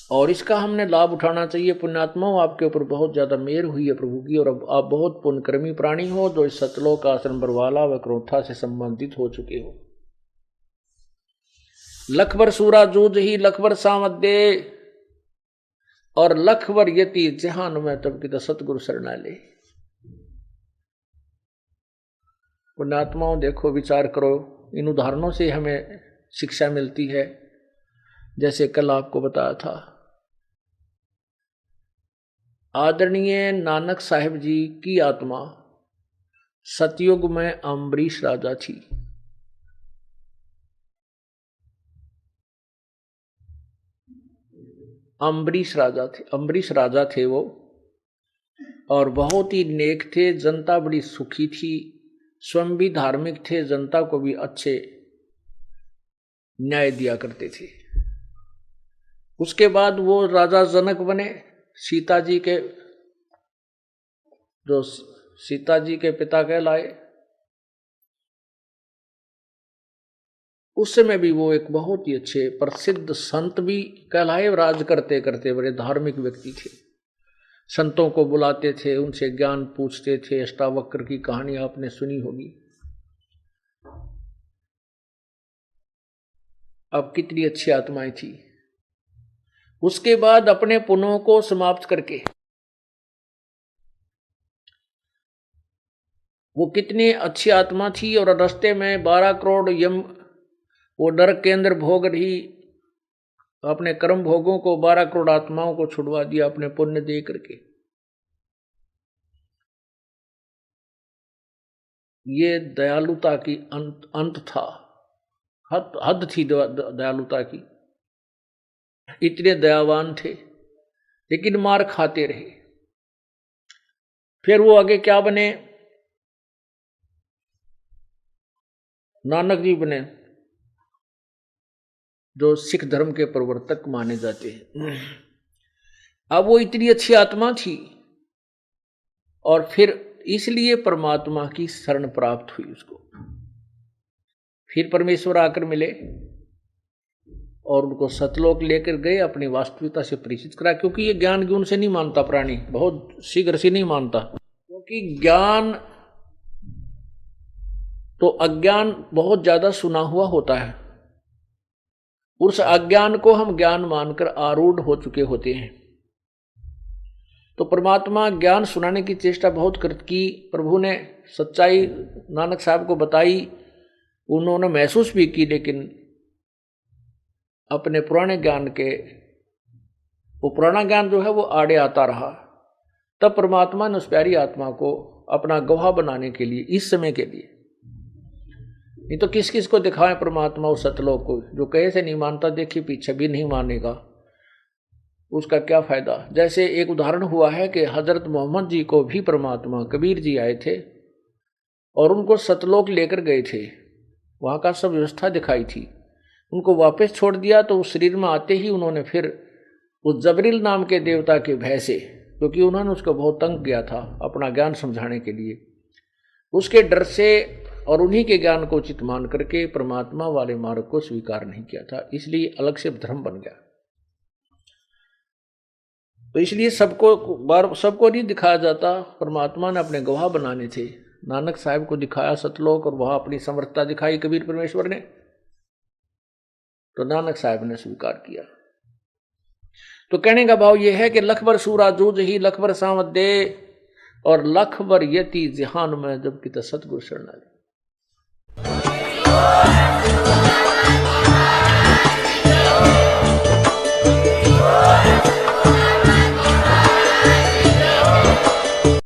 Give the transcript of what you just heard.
और इसका हमने लाभ उठाना चाहिए। पुण्यात्माओं, आपके ऊपर बहुत ज्यादा मेहर हुई है प्रभु की, और अब आप बहुत पुण्यकर्मी प्राणी हो जो इस सतलोक आश्रम बरवाला व क्रोथा से संबंधित हो चुके हो। लखबर सूरा जूझ ही लखबर सामदे, और लखबर यति जहान में तब की तो सतगुरु शरणाले। पुण्यात्माओं, देखो, विचार करो, इन उदाहरणों से हमें शिक्षा मिलती है। जैसे कल आपको बताया था, आदरणीय नानक साहिब जी की आत्मा सतयुग में अम्बरीश राजा थी। अम्बरीश राजा थे वो, और बहुत ही नेक थे। जनता बड़ी सुखी थी, स्वयं भी धार्मिक थे, जनता को भी अच्छे न्याय दिया करते थे। उसके बाद वो राजा जनक बने, सीता जी के पिता कहलाए। उस समय भी वो एक बहुत ही अच्छे प्रसिद्ध संत भी कहलाए। राज करते करते बड़े धार्मिक व्यक्ति थे, संतों को बुलाते थे, उनसे ज्ञान पूछते थे। अष्टावक्र की कहानी आपने सुनी होगी। अब कितनी अच्छी आत्माएं थी। उसके बाद अपने पुण्यों को समाप्त करके वो कितनी अच्छी आत्मा थी, और रास्ते में 12 करोड़ यम वो नरक के अंदर भोग रही, अपने कर्म भोगों को 12 करोड़ आत्माओं को छुड़वा दिया अपने पुण्य दे करके। ये दयालुता की अंत था, हद थी दयालुता की। इतने दयावान थे, लेकिन मार खाते रहे। फिर वो आगे क्या बने? नानक जी बने, जो सिख धर्म के प्रवर्तक माने जाते हैं। अब वो इतनी अच्छी आत्मा थी, और फिर इसलिए परमात्मा की शरण प्राप्त हुई उसको। फिर परमेश्वर आकर मिले और उनको सतलोक लेकर गए, अपनी वास्तविकता से परिचित करा। क्योंकि ये ज्ञान गुण से नहीं मानता प्राणी, बहुत शीघ्र से नहीं मानता। क्योंकि ज्ञान तो अज्ञान बहुत ज्यादा सुना हुआ होता है, उस अज्ञान को हम ज्ञान मानकर आरूढ़ हो चुके होते हैं। तो परमात्मा ज्ञान सुनाने की चेष्टा बहुत की। प्रभु ने सच्चाई नानक साहब को बताई, उन्होंने महसूस भी की, लेकिन अपने पुराने ज्ञान के, वो पुराना ज्ञान जो है वो आड़े आता रहा। तब परमात्मा ने उस प्यारी आत्मा को अपना गवाह बनाने के लिए, इस समय के लिए, नहीं तो किस किस को दिखाए परमात्मा उस सतलोक को। जो कहे से नहीं मानता, देखिए पीछे भी नहीं मानेगा, उसका क्या फायदा। जैसे एक उदाहरण हुआ है कि हजरत मोहम्मद जी को भी परमात्मा कबीर जी आए थे और उनको सतलोक लेकर गए थे, वहाँ का सब व्यवस्था दिखाई थी। उनको वापस छोड़ दिया तो उस शरीर में आते ही उन्होंने फिर उस जबरील नाम के देवता के भय से, क्योंकि उन्होंने उसको बहुत तंग किया था अपना ज्ञान समझाने के लिए, उसके डर से और उन्हीं के ज्ञान को उचित मान करके परमात्मा वाले मार्ग को स्वीकार नहीं किया था, इसलिए अलग से धर्म बन गया। तो इसलिए सबको नहीं दिखाया जाता, परमात्मा ने अपने गवाह बनाने थे। नानक साहब को दिखाया सतलोक, और वहां अपनी समर्थता दिखाई कबीर परमेश्वर ने, तो नानक साहब ने स्वीकार किया। तो कहने का भाव यह है कि लखबर सूरा जूझ ही लखबर सामत दे, और लखबर यति जहान में जबकि तो सतगुरु शरणागत।